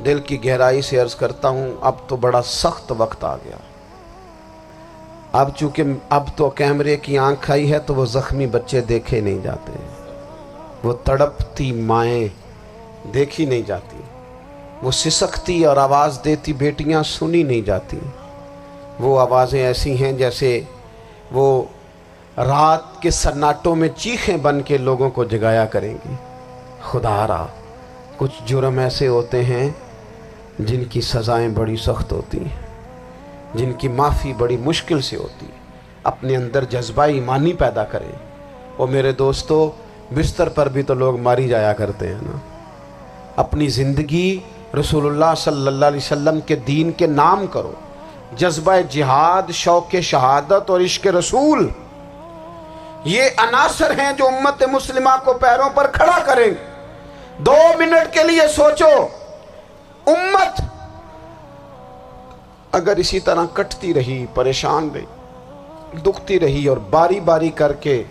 دل کی گہرائی سے عرض کرتا ہوں، اب تو بڑا سخت وقت آ گیا۔ اب چونکہ اب تو کیمرے کی آنکھ آئی ہے تو وہ زخمی بچے دیکھے نہیں جاتے، وہ تڑپتی مائیں دیکھی نہیں جاتی، وہ سسکتی اور آواز دیتی بیٹیاں سنی نہیں جاتی۔ وہ آوازیں ایسی ہیں جیسے وہ رات کے سناٹوں میں چیخیں بن کے لوگوں کو جگایا کریں گی۔ خدا را، کچھ جرم ایسے ہوتے ہیں جن کی سزائیں بڑی سخت ہوتی ہیں، جن کی معافی بڑی مشکل سے ہوتی ہے۔ اپنے اندر جذبہ ایمانی پیدا کریں۔ اور میرے دوستو، بستر پر بھی تو لوگ ماری جایا کرتے ہیں نا۔ اپنی زندگی رسول اللہ صلی اللہ علیہ وسلم کے دین کے نام کرو۔ جذبہ جہاد، شوق شہادت اور عشق رسول، یہ عناصر ہیں جو امت مسلمہ کو پیروں پر کھڑا کریں۔ 2 منٹ کے لیے سوچو، امت اگر اسی طرح کٹتی رہی، پریشان رہی، دکھتی رہی اور باری باری کر کے،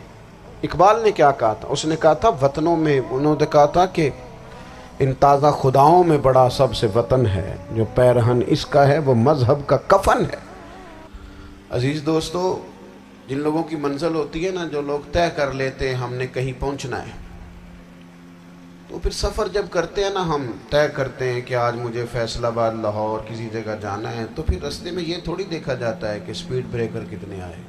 اقبال نے کیا کہا تھا؟ اس نے کہا تھا وطنوں میں، انہوں نے کہا تھا کہ ان تازہ خداؤں میں بڑا سب سے وطن ہے، جو پیرہن اس کا ہے وہ مذہب کا کفن ہے۔ عزیز دوستو، جن لوگوں کی منزل ہوتی ہے نا، جو لوگ طے کر لیتے ہیں ہم نے کہیں پہنچنا ہے، تو پھر سفر جب کرتے ہیں نا، ہم طے کرتے ہیں کہ آج مجھے فیصل آباد، لاہور کسی جگہ جانا ہے، تو پھر رستے میں یہ تھوڑی دیکھا جاتا ہے کہ سپیڈ بریکر کتنے آئے،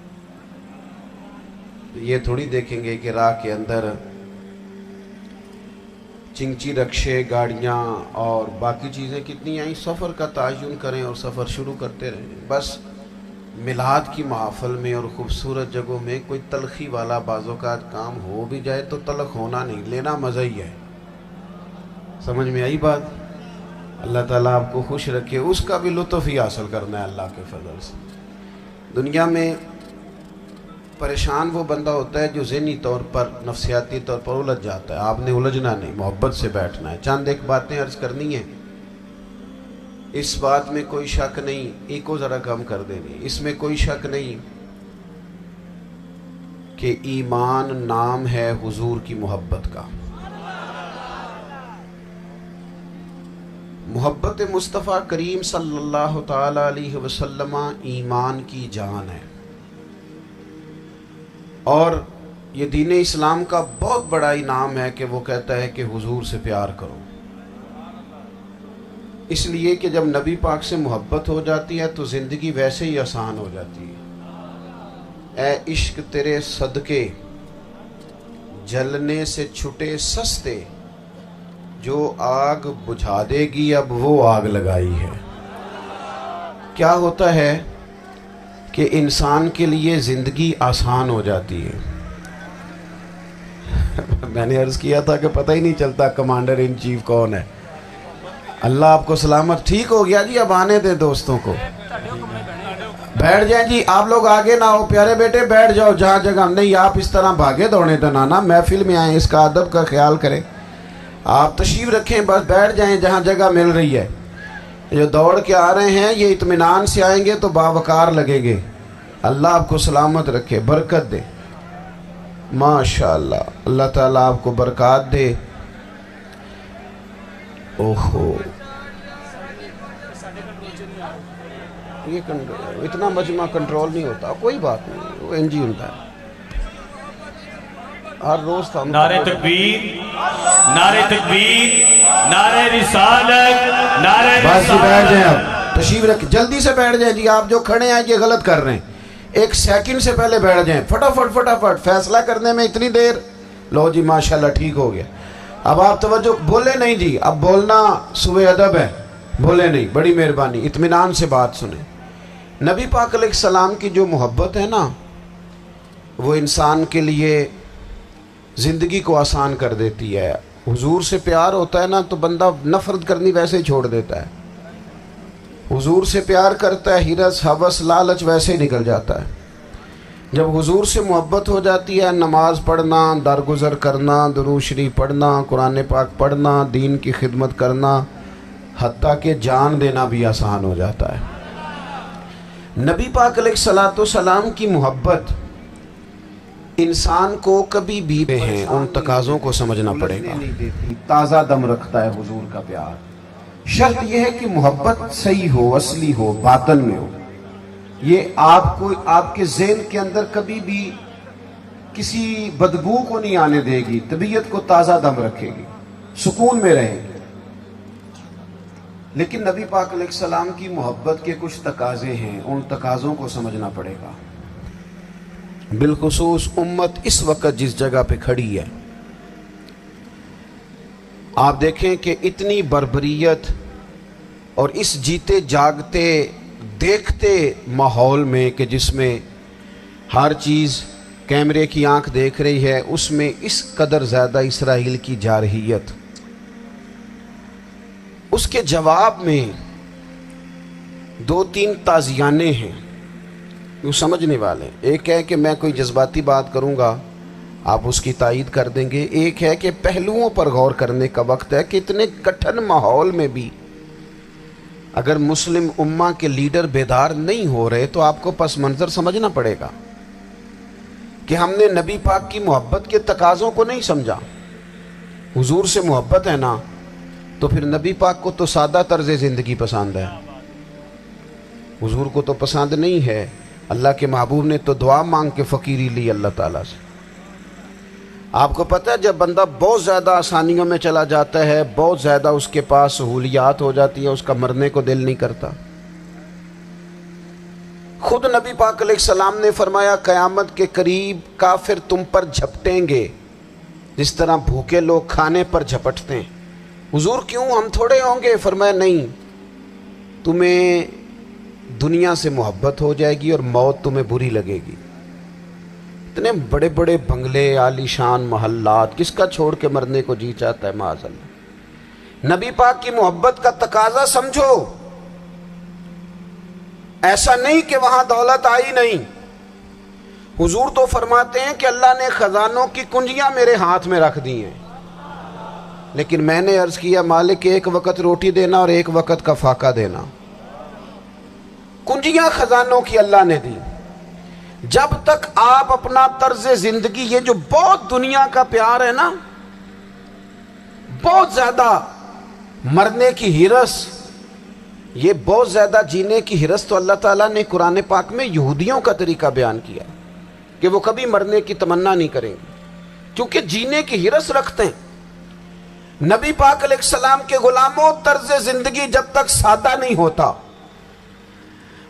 یہ تھوڑی دیکھیں گے کہ راہ کے اندر چنگچی رکشے، گاڑیاں اور باقی چیزیں کتنی آئیں۔ سفر کا تعین کریں اور سفر شروع کرتے رہیں۔ بس میلاد کی محافل میں اور خوبصورت جگہوں میں کوئی تلخی والا بعض اوقات کام ہو بھی جائے تو تلخ ہونا نہیں، لینا مزہ ہی ہے۔ سمجھ میں آئی بات؟ اللہ تعالیٰ آپ کو خوش رکھے، اس کا بھی لطف ہی حاصل کرنا ہے اللہ کے فضل سے۔ دنیا میں پریشان وہ بندہ ہوتا ہے جو ذہنی طور پر، نفسیاتی طور پر الجھ جاتا ہے۔ آپ نے الجھنا نہیں، محبت سے بیٹھنا ہے۔ چند ایک باتیں عرض کرنی ہیں، اس بات میں کوئی شک نہیں، ایکو ذرا کم کر دینی، اس میں کوئی شک نہیں کہ ایمان نام ہے حضور کی محبت کا۔ محبت مصطفیٰ کریم صلی اللہ تعالی علیہ وسلم ایمان کی جان ہے، اور یہ دین اسلام کا بہت بڑا انعام ہے کہ وہ کہتا ہے کہ حضور سے پیار کرو۔ اس لیے کہ جب نبی پاک سے محبت ہو جاتی ہے تو زندگی ویسے ہی آسان ہو جاتی ہے۔ اے عشق تیرے صدقے جلنے سے چھٹے سستے، جو آگ بجھا دے گی اب وہ آگ لگائی ہے۔ کیا ہوتا ہے کہ انسان کے لیے زندگی آسان ہو جاتی ہے۔ میں نے عرض کیا تھا کہ پتہ ہی نہیں چلتا کمانڈر ان چیف کون ہے۔ اللہ آپ کو سلامت، ٹھیک ہو گیا جی، اب آنے دے دوستوں کو، بیٹھ جائیں جی، آپ لوگ آگے نہ ہو، پیارے بیٹے بیٹھ جاؤ جہاں جگہ نہیں، آپ اس طرح بھاگے دوڑے تو نانا، محفل میں آئیں، اس کا ادب کا خیال کریں، آپ تشریف رکھیں، بس بیٹھ جائیں جہاں جگہ مل رہی ہے۔ جو دوڑ کے آ رہے ہیں یہ اطمینان سے آئیں گے تو باوقار لگیں گے۔ اللہ آپ کو سلامت رکھے، برکت دے، ماشاءاللہ، اللہ تعالیٰ آپ کو برکات دے۔ اوہو، یہ اتنا مجمع کنٹرول نہیں ہوتا، کوئی بات نہیں، وہ انجی ہوتا ہے ہر روز تھا۔ نعرہ تکبیر، نعرہ تکبیر، نعرہ رسالت، نعرہ رسالت۔ بس بیٹھ جائیں، اب تشریف رکھ، جلدی سے بیٹھ جائیں جی، آپ جو کھڑے ہیں یہ غلط کر رہے ہیں، 1 سیکنڈ سے پہلے بیٹھ جائیں، فٹافٹ فٹافٹ، فیصلہ کرنے میں اتنی دیر، لو جی ماشاءاللہ ٹھیک ہو گیا۔ اب آپ توجہ، بولے نہیں جی، اب بولنا سوء ادب ہے، بولے نہیں، بڑی مہربانی، اطمینان سے بات سنیں۔ نبی پاک علیہ السلام کی جو محبت ہے نا، وہ انسان کے لیے زندگی کو آسان کر دیتی ہے۔ حضور سے پیار ہوتا ہے نا تو بندہ نفرت کرنی ویسے ہی چھوڑ دیتا ہے۔ حضور سے پیار کرتا ہے، ہرس، ہوس، لالچ ویسے ہی نکل جاتا ہے۔ جب حضور سے محبت ہو جاتی ہے، نماز پڑھنا، درگزر کرنا، درود شریف پڑھنا، قرآن پاک پڑھنا، دین کی خدمت کرنا، حتیٰ کہ جان دینا بھی آسان ہو جاتا ہے۔ نبی پاک علیہ السلام کی محبت انسان کو کبھی بھی ہیں ان تقاضوں کو سمجھنا پڑے گا۔ تازہ دم رکھتا ہے حضور کا پیار، شرط یہ ہے کہ محبت صحیح ہو، اصلی ہو، باطن میں ہو. یہ آپ کو آپ کے ذہن کے اندر کبھی بھی کسی بدبو کو نہیں آنے دے گی، طبیعت کو تازہ دم رکھے گی، سکون میں رہے گی. لیکن نبی پاک علیہ السلام کی محبت کے کچھ تقاضے ہیں، ان تقاضوں کو سمجھنا پڑے گا. بالخصوص امت اس وقت جس جگہ پہ کھڑی ہے، آپ دیکھیں کہ اتنی بربریت اور اس جیتے جاگتے دیکھتے ماحول میں کہ جس میں ہر چیز کیمرے کی آنکھ دیکھ رہی ہے، اس میں اس قدر زیادہ اسرائیل کی جارحیت. اس کے جواب میں 2-3 تازیانے ہیں وہ سمجھنے والے. ایک ہے کہ میں کوئی جذباتی بات کروں گا، آپ اس کی تائید کر دیں گے. ایک ہے کہ پہلوؤں پر غور کرنے کا وقت ہے کہ اتنے کٹھن ماحول میں بھی اگر مسلم امہ کے لیڈر بیدار نہیں ہو رہے تو آپ کو پس منظر سمجھنا پڑے گا کہ ہم نے نبی پاک کی محبت کے تقاضوں کو نہیں سمجھا. حضور سے محبت ہے نا تو پھر نبی پاک کو تو سادہ طرز زندگی پسند ہے، حضور کو تو پسند نہیں ہے. اللہ کے محبوب نے تو دعا مانگ کے فقیری لی اللہ تعالیٰ سے. آپ کو پتہ ہے جب بندہ بہت زیادہ آسانیوں میں چلا جاتا ہے، بہت زیادہ اس کے پاس سہولیات ہو جاتی ہے، اس کا مرنے کو دل نہیں کرتا. خود نبی پاک علیہ السلام نے فرمایا قیامت کے قریب کافر تم پر جھپٹیں گے جس طرح بھوکے لوگ کھانے پر جھپٹتے ہیں. حضور کیوں، ہم تھوڑے ہوں گے؟ فرمایا نہیں، تمہیں دنیا سے محبت ہو جائے گی اور موت تمہیں بری لگے گی. اتنے بڑے بڑے بنگلے، عالی شان محلات، کس کا چھوڑ کے مرنے کو جی چاہتا ہے معاذ اللہ. نبی پاک کی محبت کا تقاضا سمجھو. ایسا نہیں کہ وہاں دولت آئی نہیں. حضور تو فرماتے ہیں کہ اللہ نے خزانوں کی کنجیاں میرے ہاتھ میں رکھ دی ہیں، لیکن میں نے عرض کیا مالک ایک وقت روٹی دینا اور ایک وقت کا فاقہ دینا. کنجیاں خزانوں کی اللہ نے دی. جب تک آپ اپنا طرز زندگی، یہ جو بہت دنیا کا پیار ہے نا، بہت زیادہ مرنے کی ہرس، یہ بہت زیادہ جینے کی ہرس تو اللہ تعالیٰ نے قرآن پاک میں یہودیوں کا طریقہ بیان کیا کہ وہ کبھی مرنے کی تمنا نہیں کریں گے کیونکہ جینے کی ہرس رکھتے ہیں. نبی پاک علیہ السلام کے غلاموں، طرز زندگی جب تک سادہ نہیں ہوتا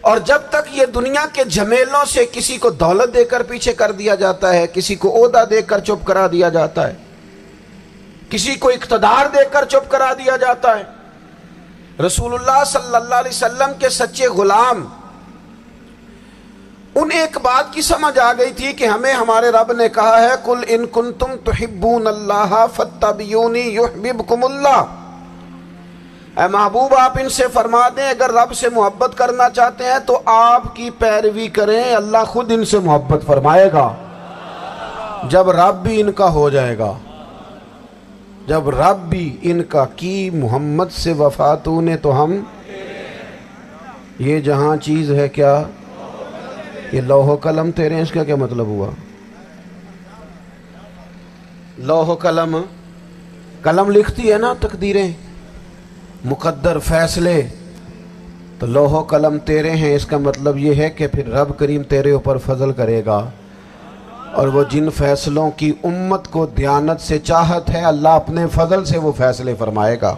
اور جب تک یہ دنیا کے جھمیلوں سے کسی کو دولت دے کر پیچھے کر دیا جاتا ہے، کسی کو عہدہ دے کر چپ کرا دیا جاتا ہے، کسی کو اقتدار دے کر چپ کرا دیا جاتا ہے. رسول اللہ صلی اللہ علیہ وسلم کے سچے غلام، انہیں ایک بات کی سمجھ آ گئی تھی کہ ہمیں ہمارے رب نے کہا ہے قل ان کنتم تحبون اللہ فاتبعونی یحببکم اللہ. اے محبوب آپ ان سے فرما دیں اگر رب سے محبت کرنا چاہتے ہیں تو آپ کی پیروی کریں، اللہ خود ان سے محبت فرمائے گا. جب رب بھی ان کا ہو جائے گا، جب رب بھی ان کا کی محمد سے وفاتوں نے تو ہم، یہ جہاں چیز ہے کیا، یہ لوح و قلم تیرے ہیں، اس کا کیا مطلب ہوا؟ لوح و قلم، قلم لکھتی ہے نا تقدیریں، مقدر فیصلے، تو لوح و قلم تیرے ہیں، اس کا مطلب یہ ہے کہ پھر رب کریم تیرے اوپر فضل کرے گا اور وہ جن فیصلوں کی امت کو دیانت سے چاہت ہے اللہ اپنے فضل سے وہ فیصلے فرمائے گا.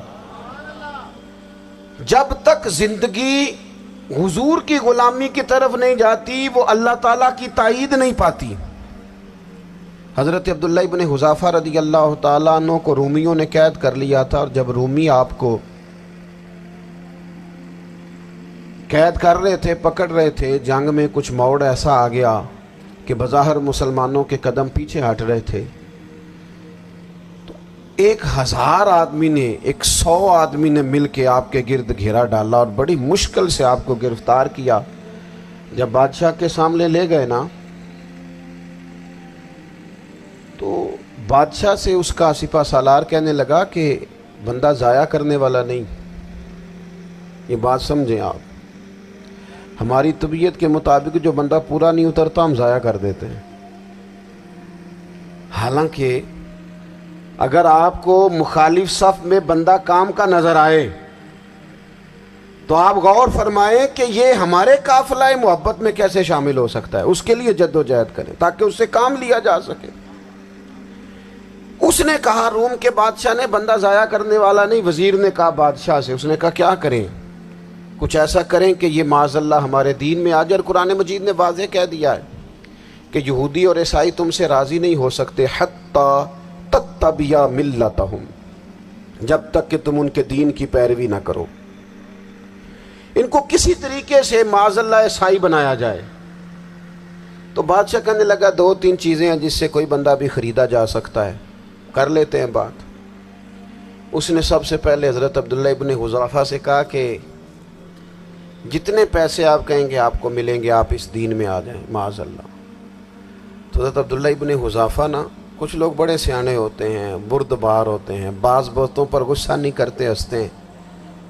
جب تک زندگی حضور کی غلامی کی طرف نہیں جاتی وہ اللہ تعالیٰ کی تائید نہیں پاتی. حضرت عبداللہ ابن حذافہ رضی اللہ تعالیٰ عنہ کو رومیوں نے قید کر لیا تھا، اور جب رومی آپ کو قید کر رہے تھے، پکڑ رہے تھے، جنگ میں کچھ موڑ ایسا آ گیا کہ بظاہر مسلمانوں کے قدم پیچھے ہٹ رہے تھے، تو 1000 آدمی نے، 100 آدمی نے مل کے آپ کے گرد گھیرا ڈالا اور بڑی مشکل سے آپ کو گرفتار کیا. جب بادشاہ کے سامنے لے گئے نا تو بادشاہ سے اس کا سپہ سالار کہنے لگا کہ بندہ ضائع کرنے والا نہیں. یہ بات سمجھیں آپ، ہماری طبیعت کے مطابق جو بندہ پورا نہیں اترتا ہم ضائع کر دیتے ہیں. حالانکہ اگر آپ کو مخالف صف میں بندہ کام کا نظر آئے تو آپ غور فرمائیں کہ یہ ہمارے قافلہ محبت میں کیسے شامل ہو سکتا ہے. اس کے لیے جد و جہد کریں تاکہ اس سے کام لیا جا سکے. اس نے کہا روم کے بادشاہ نے, بندہ ضائع کرنے والا نہیں, وزیر نے کہا بادشاہ سے, اس نے کہا کیا کریں, کچھ ایسا کریں کہ یہ معاذ اللہ ہمارے دین میں آ جائے. اور قرآن مجید نے واضح کہہ دیا ہے کہ یہودی اور عیسائی تم سے راضی نہیں ہو سکتے حتی تتبع ملتہم, جب تک کہ تم ان کے دین کی پیروی نہ کرو. ان کو کسی طریقے سے معاذ اللہ عیسائی بنایا جائے. تو بادشاہ کہنے لگا 2-3 چیزیں ہیں جس سے کوئی بندہ بھی خریدا جا سکتا ہے, کر لیتے ہیں بات. اس نے سب سے پہلے حضرت عبداللہ ابن حذافہ سے کہا کہ جتنے پیسے آپ کہیں گے آپ کو ملیں گے, آپ اس دین میں آ جائیں معاذ اللہ. تو حضرت عبداللہ ابن حذافہ نا, کچھ لوگ بڑے سیانے ہوتے ہیں, بردبار ہوتے ہیں, بعض باتوں پر غصہ نہیں کرتے, ہنستے ہیں.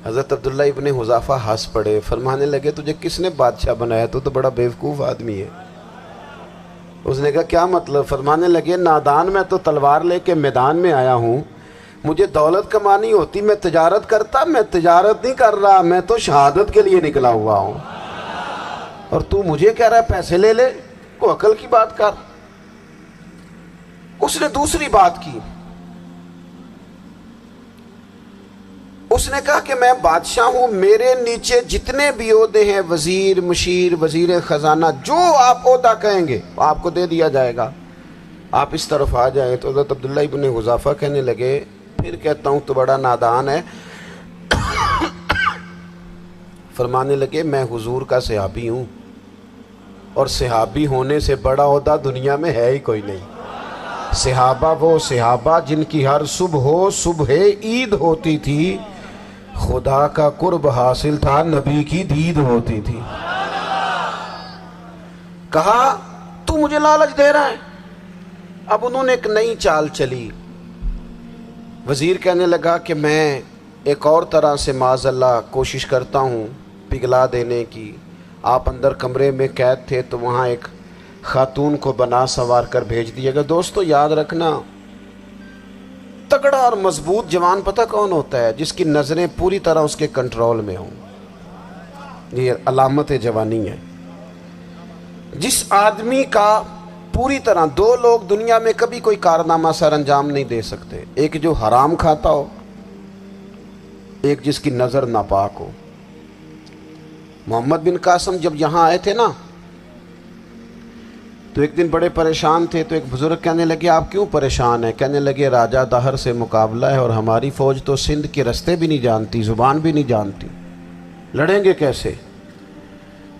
حضرت عبداللہ ابن حذافہ ہنس پڑے, فرمانے لگے تجھے کس نے بادشاہ بنایا, تو بڑا بیوقوف آدمی ہے. اس نے کہا کیا مطلب؟ فرمانے لگے نادان, میں تو تلوار لے کے میدان میں آیا ہوں, مجھے دولت کمانی ہوتی میں تجارت کرتا, میں تجارت نہیں کر رہا, میں تو شہادت کے لیے نکلا ہوا ہوں. اور تو مجھے کہہ رہا ہے پیسے لے لے, کو عقل کی بات کر. اس نے دوسری بات کی, اس نے کہا کہ میں بادشاہ ہوں, میرے نیچے جتنے بھی عہدے ہیں, وزیر, مشیر, وزیر خزانہ, جو آپ عہدہ کہیں گے آپ کو دے دیا جائے گا, آپ اس طرف آ جائیں. تو حضرت عبداللہ ابن حذافہ کہنے لگے پھر کہتا ہوں تو بڑا نادان ہے. فرمانے لگے میں حضور کا صحابی ہوں, اور صحابی ہونے سے بڑا عہدہ دنیا میں ہے ہی کوئی نہیں. صحابہ وہ صحابہ جن کی ہر صبح عید ہوتی تھی, خدا کا قرب حاصل تھا, نبی کی دید ہوتی تھی. کہا تو مجھے لالچ دے رہا ہے. اب انہوں نے ایک نئی چال چلی. وزیر کہنے لگا کہ میں ایک اور طرح سے معاذ اللہ کوشش کرتا ہوں پگھلا دینے کی. آپ اندر کمرے میں قید تھے تو وہاں ایک خاتون کو بنا سنوار کر بھیج دیا گیا. دوستو یاد رکھنا, تگڑا اور مضبوط جوان پتہ کون ہوتا ہے؟ جس کی نظریں پوری طرح اس کے کنٹرول میں ہوں. یہ علامت جوانی ہے. جس آدمی کا پوری طرح, 2 لوگ دنیا میں کبھی کوئی کارنامہ سر انجام نہیں دے سکتے, ایک جو حرام کھاتا ہو, ایک جس کی نظر ناپاک ہو. محمد بن قاسم جب یہاں آئے تھے نا تو ایک دن بڑے پریشان تھے. تو ایک بزرگ کہنے لگے آپ کیوں پریشان ہیں؟ کہنے لگے راجہ دہر سے مقابلہ ہے, اور ہماری فوج تو سندھ کے رستے بھی نہیں جانتی, زبان بھی نہیں جانتی, لڑیں گے کیسے؟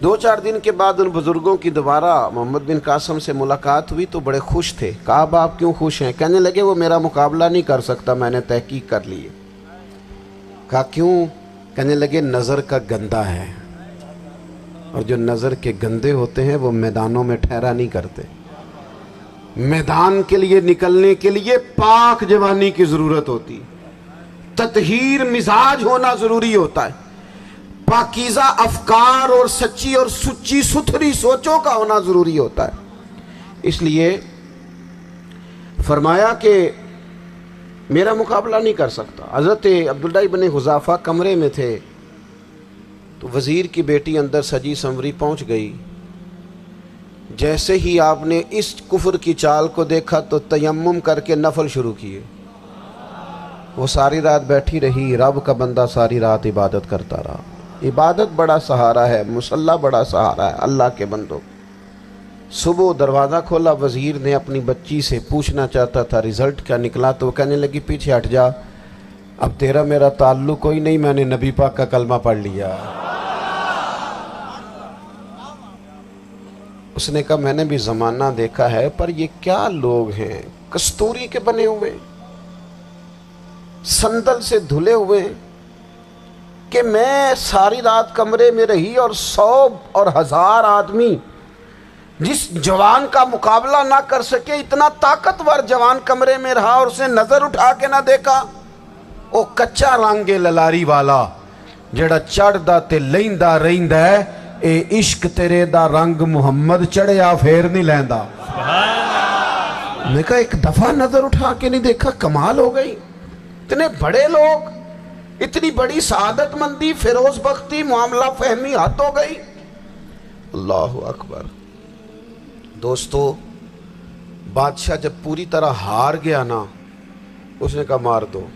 2-4 دن کے بعد ان بزرگوں کی دوبارہ محمد بن قاسم سے ملاقات ہوئی تو بڑے خوش تھے. کہا اب آپ کیوں خوش ہیں؟ کہنے لگے وہ میرا مقابلہ نہیں کر سکتا, میں نے تحقیق کر لی ہے. کہا کیوں؟ کہنے لگے نظر کا گندہ ہے, اور جو نظر کے گندے ہوتے ہیں وہ میدانوں میں ٹھہرا نہیں کرتے. میدان کے لیے نکلنے کے لیے پاک جوانی کی ضرورت ہوتی, تطہیر مزاج ہونا ضروری ہوتا ہے, پاکیزہ افکار اور سچی اور سچی ستھری سوچوں کا ہونا ضروری ہوتا ہے. اس لیے فرمایا کہ میرا مقابلہ نہیں کر سکتا. حضرت عبداللہ ابن حذافہ کمرے میں تھے تو وزیر کی بیٹی اندر سجی سنوری پہنچ گئی. جیسے ہی آپ نے اس کفر کی چال کو دیکھا تو تیمم کر کے نفل شروع کیے. وہ ساری رات بیٹھی رہی, رب کا بندہ ساری رات عبادت کرتا رہا. عبادت بڑا سہارا ہے, مصلی بڑا سہارا ہے اللہ کے بندوں. صبح دروازہ کھولا, وزیر نے اپنی بچی سے پوچھنا چاہتا تھا رزلٹ کیا نکلا, تو وہ کہنے لگی پیچھے ہٹ جا, اب تیرا میرا تعلق کوئی نہیں, میں نے نبی پاک کا کلمہ پڑھ لیا. اس نے کہا میں نے بھی زمانہ دیکھا ہے, پر یہ کیا لوگ ہیں, کستوری کے بنے ہوئے, سندل سے دھلے ہوئے, کہ میں ساری رات کمرے میں رہی اور 100 اور 1000 آدمی جس جوان کا مقابلہ نہ کر سکے, اتنا طاقتور جوان کمرے میں رہا اور اسے نظر اٹھا کے نہ دیکھا. او کچا رنگ للاری والا جڑا چڑھدا تے لیندا رہندا ہے, اے عشق تیرے دا رنگ محمد چڑھیا پھر نہیں لیندا. میں نے کہا ایک دفعہ نظر اٹھا کے نہیں دیکھا, کمال ہو گئی. اتنے بڑے لوگ اتنی بڑی سعادت مندی، فیروز بختی، معاملہ فہمی حد ہو گئی. اللہ اکبر. دوستو بادشاہ جب پوری طرح ہار گیا نا، اس نے کہا مار دو.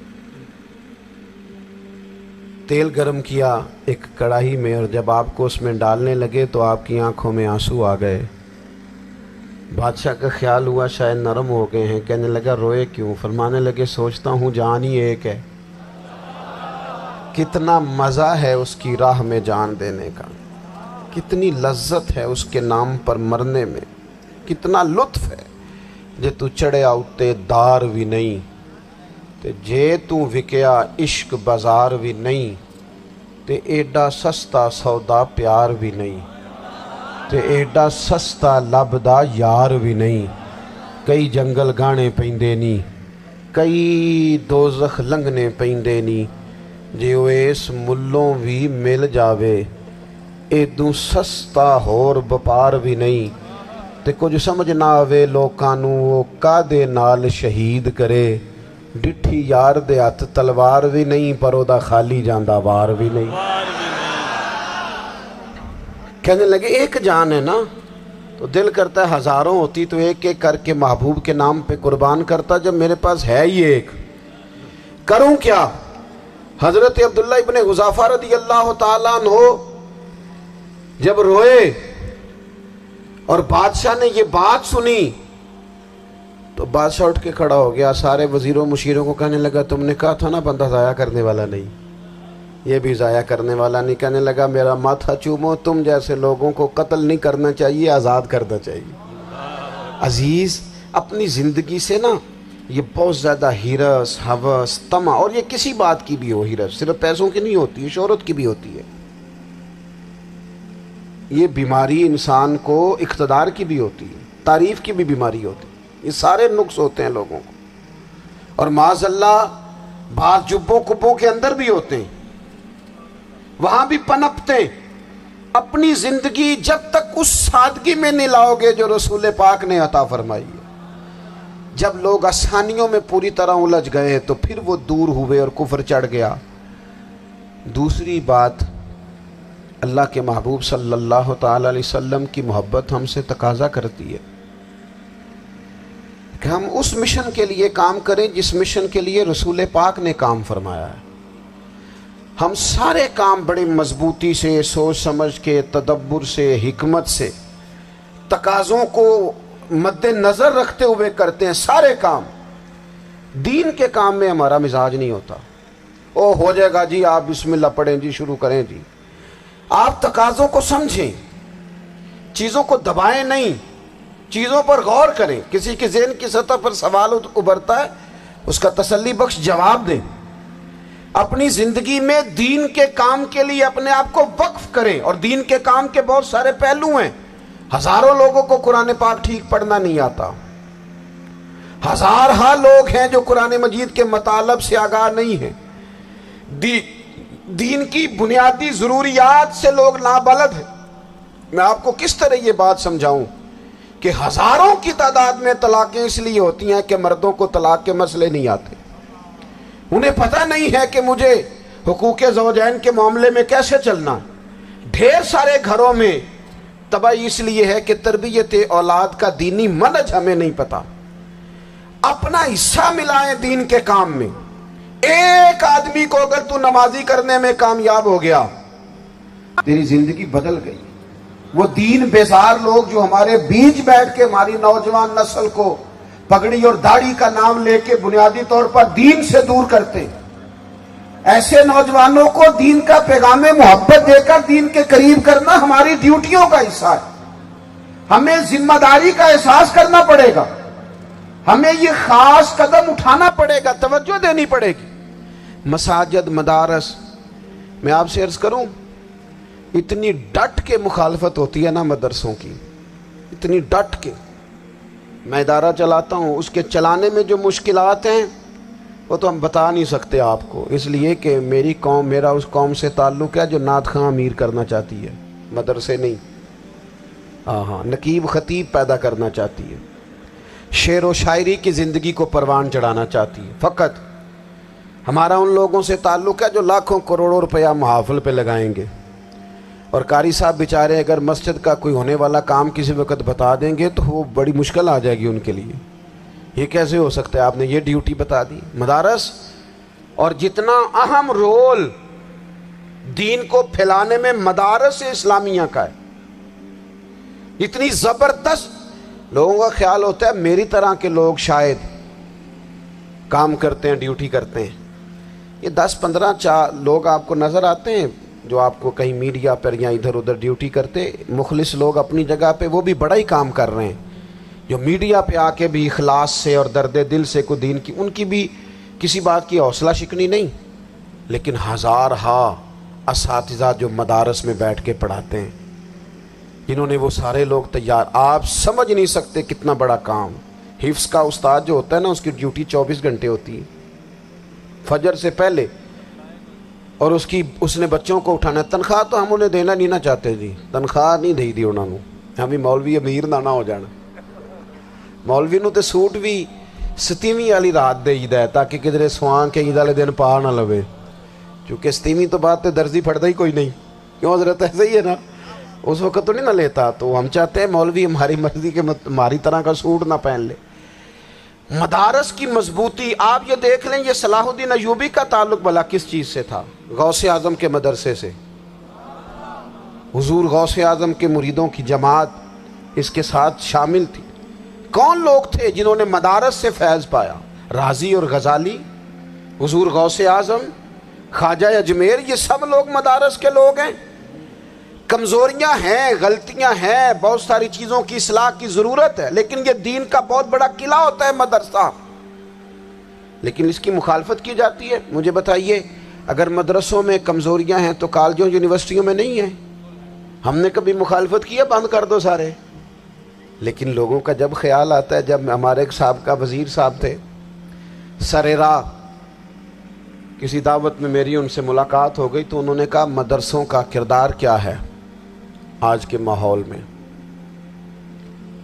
تیل گرم کیا ایک کڑاہی میں، اور جب آپ کو اس میں ڈالنے لگے تو آپ کی آنکھوں میں آنسو آ گئے. بادشاہ کا خیال ہوا شاید نرم ہو گئے ہیں. کہنے لگا روئے کیوں؟ فرمانے لگے سوچتا ہوں جان ہی ایک ہے، کتنا مزہ ہے اس کی راہ میں جان دینے کا، کتنی لذت ہے اس کے نام پر مرنے میں، کتنا لطف ہے. جے تو چڑھیا اتے دار بھی نہیں تے جے تو وکیا عشق بازار بھی نہیں تے ایڈا سستا سودا پیار بھی نہیں تے ایڈا سستا لبدا یار بھی نہیں. کئی جنگل گانے پیندے نی، کئی دوزخ لنگنے پیندے نی، جے وہ اس ملوں بھی مل جاوے ایدوں سستا ہور بپار بھی نہیں. تے کچھ سمجھ نہ آوے لوکانوں وہ کادے نال شہید کرے، ڈٹھی یار دے ہاتھ تلوار بھی نہیں پر او دا خالی جاندہ وار بھی نہیں. کہنے لگے ایک جان ہے نا، تو دل کرتا ہے ہزاروں ہوتی تو ایک ایک کر کے محبوب کے نام پہ قربان کرتا. جب میرے پاس ہے ہی ایک، کروں کیا؟ حضرت عبداللہ ابن حذافہ رضی اللہ تعالیٰ عنہ جب روئے اور بادشاہ نے یہ بات سنی تو بادشاہ اٹھ کے کھڑا ہو گیا. سارے وزیروں مشیروں کو کہنے لگا تم نے کہا تھا نا بندہ ضائع کرنے والا نہیں، یہ بھی ضائع کرنے والا نہیں. کہنے لگا میرا ماتھا چومو، تم جیسے لوگوں کو قتل نہیں کرنا چاہیے، آزاد کرنا چاہیے. عزیز اپنی زندگی سے نا یہ بہت زیادہ ہرس، ہوس، طمع، اور یہ کسی بات کی بھی ہو، ہرس صرف پیسوں کی نہیں ہوتی ہے، شہرت کی بھی ہوتی ہے. یہ بیماری انسان کو اقتدار کی بھی ہوتی ہے، تعریف کی بھی بیماری ہوتی ہے. یہ سارے نقص ہوتے ہیں لوگوں کو، اور معاذ اللہ بعض جبوں کبوں کے اندر بھی ہوتے ہیں، وہاں بھی پنپتے ہیں. اپنی زندگی جب تک اس سادگی میں نہیں لاؤ گے جو رسول پاک نے عطا فرمائی ہے. جب لوگ آسانیوں میں پوری طرح الجھ گئے تو پھر وہ دور ہوئے اور کفر چڑھ گیا. دوسری بات، اللہ کے محبوب صلی اللہ تعالی علیہ وسلم کی محبت ہم سے تقاضا کرتی ہے کہ ہم اس مشن کے لیے کام کریں جس مشن کے لیے رسول پاک نے کام فرمایا ہے. ہم سارے کام بڑی مضبوطی سے، سوچ سمجھ کے، تدبر سے، حکمت سے، تقاضوں کو مد نظر رکھتے ہوئے کرتے ہیں. سارے کام. دین کے کام میں ہمارا مزاج نہیں ہوتا. او ہو جائے گا جی، آپ بسم اللہ پڑھیں جی، شروع کریں جی. آپ تقاضوں کو سمجھیں، چیزوں کو دبائیں نہیں، چیزوں پر غور کریں. کسی کے ذہن کی سطح پر سوال ابھرتا ہے، اس کا تسلی بخش جواب دیں. اپنی زندگی میں دین کے کام کے لیے اپنے آپ کو وقف کریں. اور دین کے کام کے بہت سارے پہلو ہیں. ہزاروں لوگوں کو قرآن پاک ٹھیک پڑھنا نہیں آتا، ہزارہ لوگ ہیں جو قرآن مجید کے مطالب سے آگاہ نہیں ہیں. دین کی بنیادی ضروریات سے لوگ نابلد ہیں. میں آپ کو کس طرح یہ بات سمجھاؤں کہ ہزاروں کی تعداد میں طلاقیں اس لیے ہوتی ہیں کہ مردوں کو طلاق کے مسئلے نہیں آتے. انہیں پتہ نہیں ہے کہ مجھے حقوق زوجین کے معاملے میں کیسے چلنا. ڈھیر سارے گھروں میں تباہی اس لیے ہے کہ تربیت اولاد کا دینی منہج ہمیں نہیں پتا. اپنا حصہ ملائیں دین کے کام میں. ایک آدمی کو اگر تو نمازی کرنے میں کامیاب ہو گیا، تیری زندگی بدل گئی. وہ دین بیزار لوگ جو ہمارے بیچ بیٹھ کے ہماری نوجوان نسل کو پگڑی اور داڑھی کا نام لے کے بنیادی طور پر دین سے دور کرتے، ایسے نوجوانوں کو دین کا پیغام محبت دے کر دین کے قریب کرنا ہماری ڈیوٹیوں کا حصہ ہے. ہمیں ذمہ داری کا احساس کرنا پڑے گا، ہمیں یہ خاص قدم اٹھانا پڑے گا، توجہ دینی پڑے گی. مساجد، مدارس، میں آپ سے عرض کروں، اتنی ڈٹ کے مخالفت ہوتی ہے نا مدرسوں کی، اتنی ڈٹ کے. میں ادارہ چلاتا ہوں، اس کے چلانے میں جو مشکلات ہیں وہ تو ہم بتا نہیں سکتے آپ کو، اس لیے کہ میری قوم، میرا اس قوم سے تعلق ہے جو نعت خواں امیر کرنا چاہتی ہے، مدرسے نہیں. ہاں، نقیب خطیب پیدا کرنا چاہتی ہے، شعر و شاعری کی زندگی کو پروان چڑھانا چاہتی ہے. فقط ہمارا ان لوگوں سے تعلق ہے جو لاکھوں کروڑوں روپیہ محافل پہ لگائیں گے، اور قاری صاحب بیچارے اگر مسجد کا کوئی ہونے والا کام کسی وقت بتا دیں گے تو وہ بڑی مشکل آ جائے گی ان کے لیے. یہ کیسے ہو سکتا ہے، آپ نے یہ ڈیوٹی بتا دی. مدارس اور جتنا اہم رول دین کو پھیلانے میں مدارس اسلامیہ کا ہے، اتنی زبردست. لوگوں کا خیال ہوتا ہے میری طرح کے لوگ شاید کام کرتے ہیں، ڈیوٹی کرتے ہیں. یہ 10-15 لوگ آپ کو نظر آتے ہیں جو آپ کو کہیں میڈیا پر یا ادھر ادھر ڈیوٹی کرتے، مخلص لوگ اپنی جگہ پہ، وہ بھی بڑا ہی کام کر رہے ہیں. جو میڈیا پہ آ کے بھی اخلاص سے اور درد دل سے کو دین کی، ان کی بھی کسی بات کی حوصلہ شکنی نہیں. لیکن ہزارہا اساتذہ جو مدارس میں بیٹھ کے پڑھاتے ہیں، جنہوں نے وہ سارے لوگ تیار، آپ سمجھ نہیں سکتے کتنا بڑا کام. حفظ کا استاد جو ہوتا ہے نا، اس کی ڈیوٹی 24 گھنٹے ہوتی ہے فجر سے پہلے، اور اس نے بچوں کو اٹھانا ہے. تنخواہ تو ہم انہیں دینا نہیں نہ چاہتے جی، تنخواہ نہیں دئی دی انہوں نے. ہمیں مولوی امیر نہ ہو جانا. مولوی نو تے سوٹ بھی 27ویں والی رات دے ہے تاکہ کدھر سوان کے عید والے دن پا نہ لوے، کیونکہ 27ویں تو بعد تے درزی پھڑتا ہی کوئی نہیں. کیوں حضرت ایسے ہی ہے نا، اس وقت تو نہیں نہ لیتا. تو ہم چاہتے ہیں مولوی ہماری مرضی کے ہماری طرح کا سوٹ نہ پہن لے. مدارس کی مضبوطی آپ یہ دیکھ لیں، یہ صلاح الدین ایوبی کا تعلق بھلا کس چیز سے تھا؟ غوث اعظم کے مدرسے سے. حضور غوث اعظم کے مریدوں کی جماعت اس کے ساتھ شامل تھی. کون لوگ تھے جنہوں نے مدارس سے فیض پایا؟ رازی اور غزالی، حضور غوث اعظم، خواجہ اجمیر، یہ سب لوگ مدارس کے لوگ ہیں. کمزوریاں ہیں، غلطیاں ہیں، بہت ساری چیزوں کی اصلاح کی ضرورت ہے، لیکن یہ دین کا بہت بڑا قلعہ ہوتا ہے مدرسہ. لیکن اس کی مخالفت کی جاتی ہے. مجھے بتائیے، اگر مدرسوں میں کمزوریاں ہیں تو کالجوں یونیورسٹیوں میں نہیں ہیں؟ ہم نے کبھی مخالفت کی ہے بند کر دو سارے؟ لیکن لوگوں کا جب خیال آتا ہے، جب ہمارے ایک سابقہ وزیر صاحب تھے سر راہ، کسی دعوت میں میری ان سے ملاقات ہو گئی تو انہوں نے کہا مدرسوں کا کردار کیا ہے آج کے ماحول میں.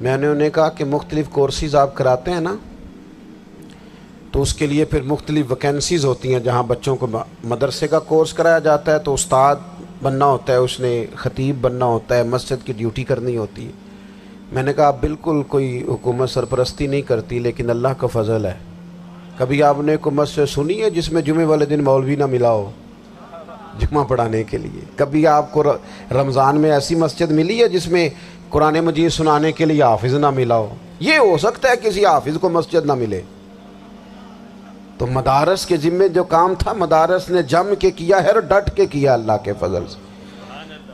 میں نے انہیں کہا کہ مختلف کورسز آپ کراتے ہیں نا، تو اس کے لیے پھر مختلف ویکینسیز ہوتی ہیں. جہاں بچوں کو مدرسے کا کورس کرایا جاتا ہے تو استاد بننا ہوتا ہے، اس نے خطیب بننا ہوتا ہے، مسجد کی ڈیوٹی کرنی ہوتی ہے. میں نے کہا آپ بالکل کوئی حکومت سرپرستی نہیں کرتی، لیکن اللہ کا فضل ہے. کبھی آپ نے کوئی مسجد سنی ہے جس میں جمعے والے دن مولوی نہ ملا ہو جمعہ پڑھانے کے لیے؟ کبھی آپ کو رمضان میں ایسی مسجد ملی ہے جس میں قرآن مجید سنانے کے لیے حافظ نہ ملا ہو؟ یہ ہو سکتا ہے کسی حافظ کو مسجد نہ ملے. تو مدارس کے ذمے جو کام تھا مدارس نے جم کے کیا ہے اور ڈٹ کے کیا اللہ کے فضل سے.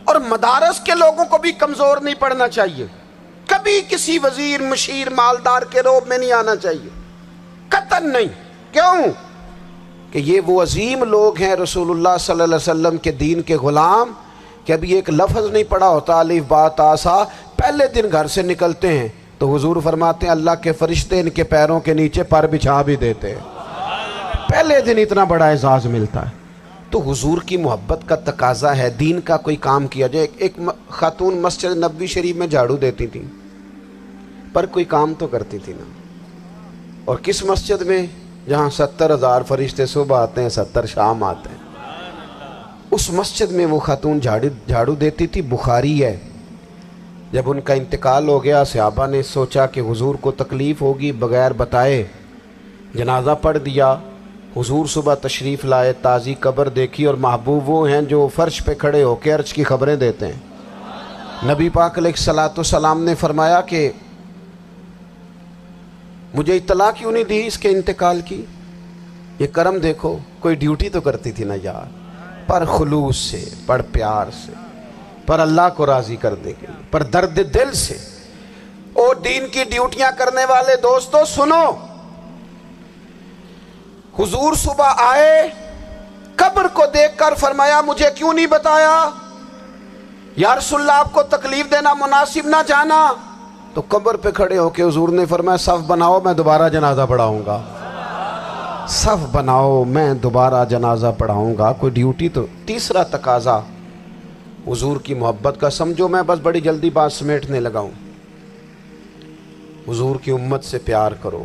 اور مدارس کے لوگوں کو بھی کمزور نہیں پڑنا چاہیے، کبھی کسی وزیر مشیر مالدار کے روب میں نہیں آنا چاہیے، قطعاً نہیں. کیوں؟ کہ یہ وہ عظیم لوگ ہیں رسول اللہ صلی اللہ علیہ وسلم کے دین کے غلام، کہ ابھی ایک لفظ نہیں پڑا ہوتا الف با تا سا، پہلے دن گھر سے نکلتے ہیں تو حضور فرماتے ہیں اللہ کے فرشتے ان کے پیروں کے نیچے پر بچھا بھی دیتے ہیں. پہلے دن اتنا بڑا اعزاز ملتا ہے. تو حضور کی محبت کا تقاضا ہے دین کا کوئی کام کیا جائے. ایک خاتون مسجد نبوی شریف میں جھاڑو دیتی تھی، پر کوئی کام تو کرتی تھی نا. اور کس مسجد میں؟ جہاں 70,000 فرشتے صبح آتے ہیں 70 شام آتے ہیں. اس مسجد میں وہ خاتون جھاڑو دیتی تھی. بخاری ہے، جب ان کا انتقال ہو گیا صحابہ نے سوچا کہ حضور کو تکلیف ہوگی، بغیر بتائے جنازہ پڑھ دیا. حضور صبح تشریف لائے، تازی قبر دیکھی، اور محبوب وہ ہیں جو فرش پہ کھڑے ہو کے عرش کی خبریں دیتے ہیں. نبی پاک علیہ الصلوۃ والسلام نے فرمایا کہ مجھے اطلاع کیوں نہیں دی اس کے انتقال کی؟ یہ کرم دیکھو، کوئی ڈیوٹی تو کرتی تھی نا یار، پر خلوص سے، پر پیار سے، پر اللہ کو راضی کرنے کے لیے، پر درد دل سے. اور دین کی ڈیوٹیاں کرنے والے دوستو سنو، حضور صبح آئے، قبر کو دیکھ کر فرمایا مجھے کیوں نہیں بتایا؟ یا رسول اللہ آپ کو تکلیف دینا مناسب نہ جانا؟ تو قبر پہ کھڑے ہو کے حضور نے فرمایا صف بناؤ میں دوبارہ جنازہ پڑھاؤں گا. صف بناؤ میں دوبارہ جنازہ پڑھاؤں گا. کوئی ڈیوٹی تو. تیسرا تقاضا حضور کی محبت کا، سمجھو میں بس بڑی جلدی بات سمیٹنے لگا ہوں. حضور کی امت سے پیار کرو،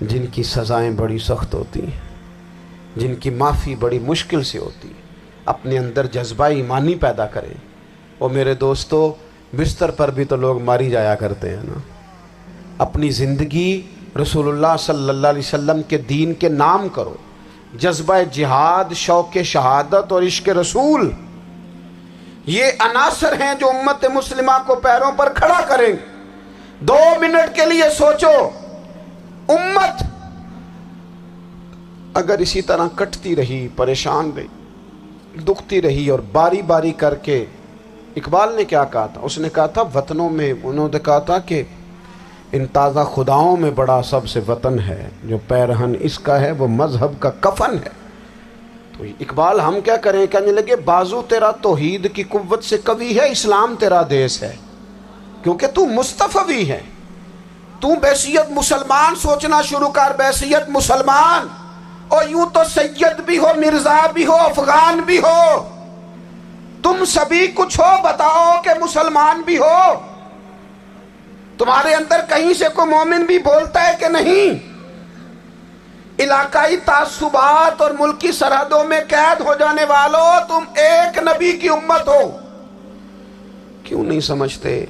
جن کی سزائیں بڑی سخت ہوتی ہیں، جن کی معافی بڑی مشکل سے ہوتی ہے، اپنے اندر جذبہ ایمانی پیدا کریں۔ اور میرے دوستو، بستر پر بھی تو لوگ ماری جایا کرتے ہیں نا۔ اپنی زندگی رسول اللہ صلی اللہ علیہ وسلم کے دین کے نام کرو۔ جذبہ جہاد، شوق شہادت اور عشق رسول، یہ عناصر ہیں جو امت مسلمہ کو پیروں پر کھڑا کریں۔ 2 منٹ کے لیے سوچو، امت اگر اسی طرح کٹتی رہی، پریشان رہی، دکھتی رہی، اور باری باری کر کے، اقبال نے کیا کہا تھا؟ اس نے کہا تھا وطنوں میں، انہوں نے کہا تھا کہ ان تازہ خداؤں میں بڑا سب سے وطن ہے، جو پیرہن اس کا ہے وہ مذہب کا کفن ہے۔ تو اقبال ہم کیا کریں؟ کہنے لگے بازو تیرا توحید کی قوت سے قوی ہے، اسلام تیرا دیس ہے، کیونکہ تو مصطفی ہے۔ تو بحیثیت مسلمان سوچنا شروع کر، بحیثیت مسلمان، اور یوں تو سید بھی ہو، مرزا بھی ہو، افغان بھی ہو، تم سبھی کچھ ہو، بتاؤ کہ مسلمان بھی ہو۔ تمہارے اندر کہیں سے کوئی مومن بھی بولتا ہے کہ نہیں؟ علاقائی تعصبات اور ملکی سرحدوں میں قید ہو جانے والوں، تم ایک نبی کی امت ہو۔ کیوں نہیں سمجھتے؟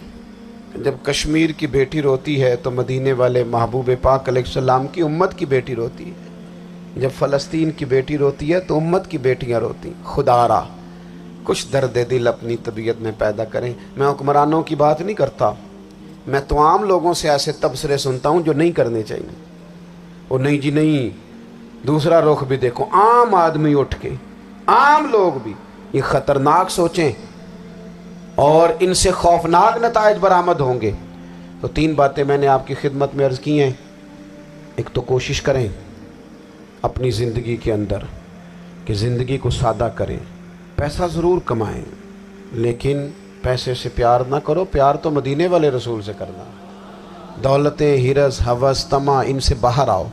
جب کشمیر کی بیٹی روتی ہے تو مدینے والے محبوب پاک علیہ السلام کی امت کی بیٹی روتی ہے۔ جب فلسطین کی بیٹی روتی ہے تو امت کی بیٹیاں روتی ہیں۔ خدا را کچھ درد دل اپنی طبیعت میں پیدا کریں۔ میں حکمرانوں کی بات نہیں کرتا، میں تو عام لوگوں سے ایسے تبصرے سنتا ہوں جو نہیں کرنے چاہیے۔ اور نہیں جی نہیں، دوسرا رخ بھی دیکھو، عام آدمی اٹھ کے، عام لوگ بھی یہ خطرناک سوچیں اور ان سے خوفناک نتائج برآمد ہوں گے۔ تو 3 باتیں میں نے آپ کی خدمت میں عرض کی ہیں۔ ایک تو کوشش کریں اپنی زندگی کے اندر کہ زندگی کو سادہ کریں۔ پیسہ ضرور کمائیں، لیکن پیسے سے پیار نہ کرو، پیار تو مدینے والے رسول سے کرنا۔ دولتیں، ہرس، ہوس، طمع، ان سے باہر آؤ۔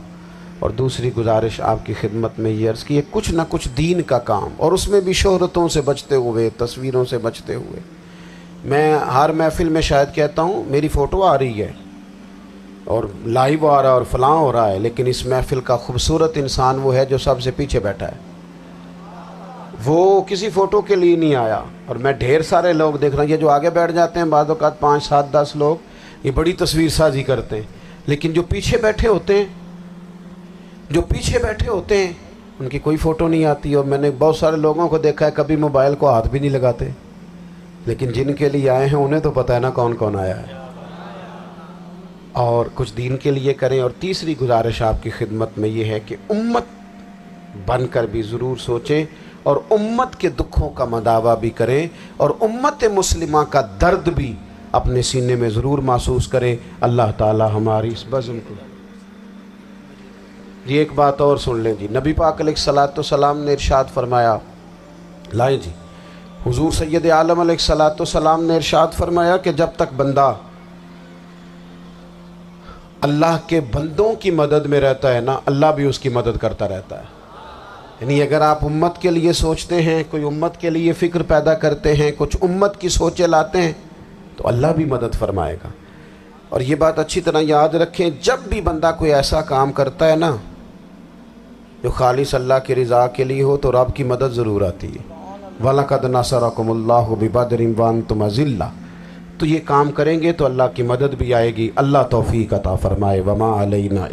اور دوسری گزارش آپ کی خدمت میں یہ عرض کی ہے، کچھ نہ کچھ دین کا کام، اور اس میں بھی شہرتوں سے بچتے ہوئے، تصویروں سے بچتے ہوئے۔ میں ہر محفل میں شاید کہتا ہوں میری فوٹو آ رہی ہے اور لائیو آ رہا ہے اور فلاں ہو رہا ہے، لیکن اس محفل کا خوبصورت انسان وہ ہے جو سب سے پیچھے بیٹھا ہے۔ وہ کسی فوٹو کے لیے نہیں آیا۔ اور میں ڈھیر سارے لوگ دیکھ رہا ہوں، یہ جو آگے بیٹھ جاتے ہیں بعض اوقات 5، 7، 10 لوگ، یہ بڑی تصویر سازی کرتے ہیں، لیکن جو پیچھے بیٹھے ہوتے ہیں ان کی کوئی فوٹو نہیں آتی۔ اور میں نے بہت سارے لوگوں کو دیکھا ہے کبھی موبائل کو ہاتھ بھی نہیں لگاتے، لیکن جن کے لیے آئے ہیں انہیں تو پتہ ہے نا کون کون آیا ہے۔ اور کچھ دین کے لیے کریں۔ اور تیسری گزارش آپ کی خدمت میں یہ ہے کہ امت بن کر بھی ضرور سوچیں، اور امت کے دکھوں کا مداوع بھی کریں، اور امت مسلمہ کا درد بھی اپنے سینے میں ضرور محسوس کریں۔ اللہ تعالی ہماری اس بزم کو۔ یہ ایک بات اور سن لیں جی، نبی پاک علیہ الصلوۃ والسلام نے ارشاد فرمایا، لائیں جی، حضور سید عالم علیہ الصلوۃ والسلام نے ارشاد فرمایا کہ جب تک بندہ اللہ کے بندوں کی مدد میں رہتا ہے نا، اللہ بھی اس کی مدد کرتا رہتا ہے۔ یعنی اگر آپ امت کے لیے سوچتے ہیں، کوئی امت کے لیے فکر پیدا کرتے ہیں، کچھ امت کی سوچیں لاتے ہیں، تو اللہ بھی مدد فرمائے گا۔ اور یہ بات اچھی طرح یاد رکھیں، جب بھی بندہ کوئی ایسا کام کرتا ہے نا جو خالص اللہ کی رضا کے لیے ہو، تو رب کی مدد ضرور آتی ہے۔ وَلَقَدْ نَصَرَكُمُ اللَّهُ بِبَدْرٍ وَأَنْتُمْ أَذِلَّةٌ۔ تو یہ کام کریں گے تو اللہ کی مدد بھی آئے گی۔ اللہ توفیق عطا فرمائے۔ وَمَا عَلَيْنَا